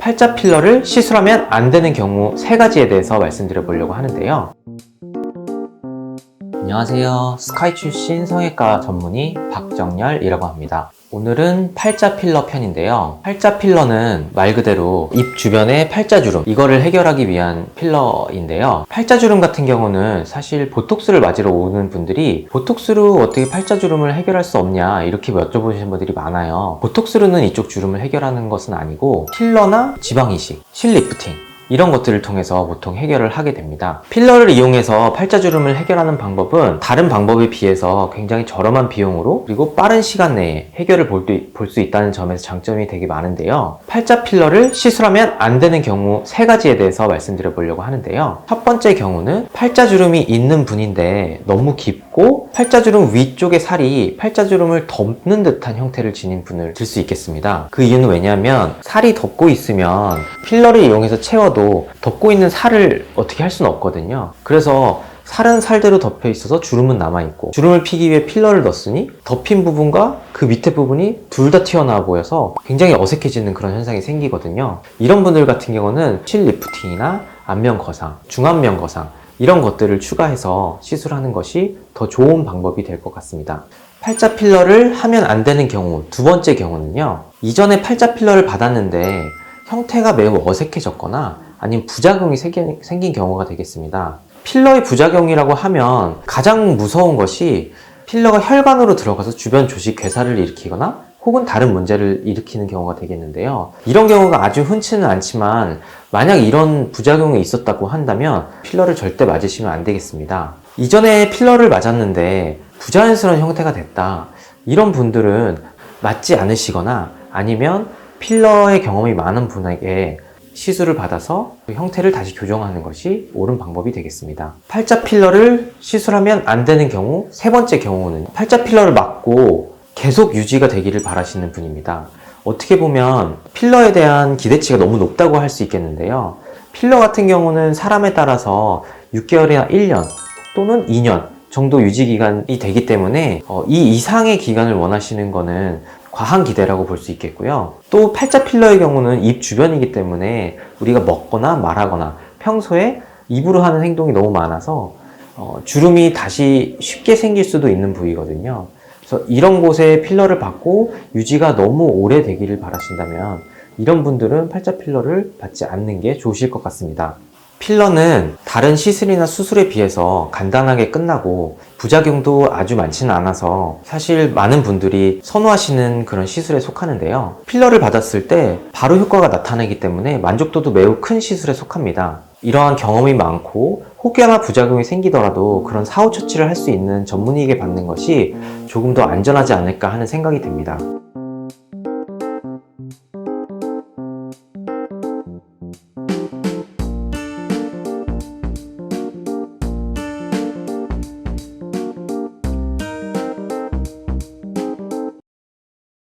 팔자 필러를 시술하면 안 되는 경우 3가지에 대해서 말씀드려 보려고 하는데요. 안녕하세요. 스카이 출신 성형외과 전문의 박정열이라고 합니다. 오늘은 팔자 필러 편인데요. 팔자 필러는 말 그대로 입 주변의 팔자주름, 이거를 해결하기 위한 필러인데요. 팔자주름 같은 경우는 사실 보톡스를 맞으러 오는 분들이 보톡스로 어떻게 팔자주름을 해결할 수 없냐 이렇게 여쭤보시는 분들이 많아요. 보톡스로는 이쪽 주름을 해결하는 것은 아니고 필러나 지방이식, 실리프팅 이런 것들을 통해서 보통 해결을 하게 됩니다. 필러를 이용해서 팔자주름을 해결하는 방법은 다른 방법에 비해서 굉장히 저렴한 비용으로 그리고 빠른 시간 내에 해결을 볼 수 있다는 점에서 장점이 되게 많은데요. 팔자 필러를 시술하면 안 되는 경우 3가지에 대해서 말씀드려 보려고 하는데요. 첫 번째 경우는 팔자주름이 있는 분인데 너무 깊고 팔자주름 위쪽의 살이 팔자주름을 덮는 듯한 형태를 지닌 분을 들 수 있겠습니다. 그 이유는 왜냐하면 살이 덮고 있으면 필러를 이용해서 채워도 덮고 있는 살을 어떻게 할 수는 없거든요. 그래서 살은 살대로 덮여 있어서 주름은 남아있고, 주름을 피기 위해 필러를 넣었으니 덮인 부분과 그 밑에 부분이 둘 다 튀어나와 보여서 굉장히 어색해지는 그런 현상이 생기거든요. 이런 분들 같은 경우는 실리프팅이나 안면 거상, 중안면 거상 이런 것들을 추가해서 시술하는 것이 더 좋은 방법이 될 것 같습니다. 팔자 필러를 하면 안 되는 경우, 두 번째 경우는요. 이전에 팔자 필러를 받았는데 형태가 매우 어색해졌거나 아니면 부작용이 생긴 경우가 되겠습니다. 필러의 부작용이라고 하면 가장 무서운 것이 필러가 혈관으로 들어가서 주변 조직 괴사를 일으키거나 혹은 다른 문제를 일으키는 경우가 되겠는데요. 이런 경우가 아주 흔치는 않지만 만약 이런 부작용이 있었다고 한다면 필러를 절대 맞으시면 안 되겠습니다. 이전에 필러를 맞았는데 부자연스러운 형태가 됐다. 이런 분들은 맞지 않으시거나 아니면 필러의 경험이 많은 분에게 시술을 받아서 그 형태를 다시 교정하는 것이 옳은 방법이 되겠습니다. 팔자 필러를 시술하면 안 되는 경우, 세 번째 경우는 팔자 필러를 맞고 계속 유지가 되기를 바라시는 분입니다. 어떻게 보면 필러에 대한 기대치가 너무 높다고 할 수 있겠는데요. 필러 같은 경우는 사람에 따라서 6개월이나 1년 또는 2년 정도 유지 기간이 되기 때문에 이 이상의 기간을 원하시는 거는 과한 기대라고 볼 수 있겠고요. 또 팔자 필러의 경우는 입 주변이기 때문에 우리가 먹거나 말하거나 평소에 입으로 하는 행동이 너무 많아서 주름이 다시 쉽게 생길 수도 있는 부위거든요. 그래서 이런 곳에 필러를 받고 유지가 너무 오래 되기를 바라신다면 이런 분들은 팔자 필러를 받지 않는 게 좋으실 것 같습니다. 필러는 다른 시술이나 수술에 비해서 간단하게 끝나고 부작용도 아주 많지는 않아서 사실 많은 분들이 선호하시는 그런 시술에 속하는데요. 필러를 받았을 때 바로 효과가 나타나기 때문에 만족도도 매우 큰 시술에 속합니다. 이러한 경험이 많고 혹여나 부작용이 생기더라도 그런 사후 처치를 할 수 있는 전문의에게 받는 것이 조금 더 안전하지 않을까 하는 생각이 듭니다.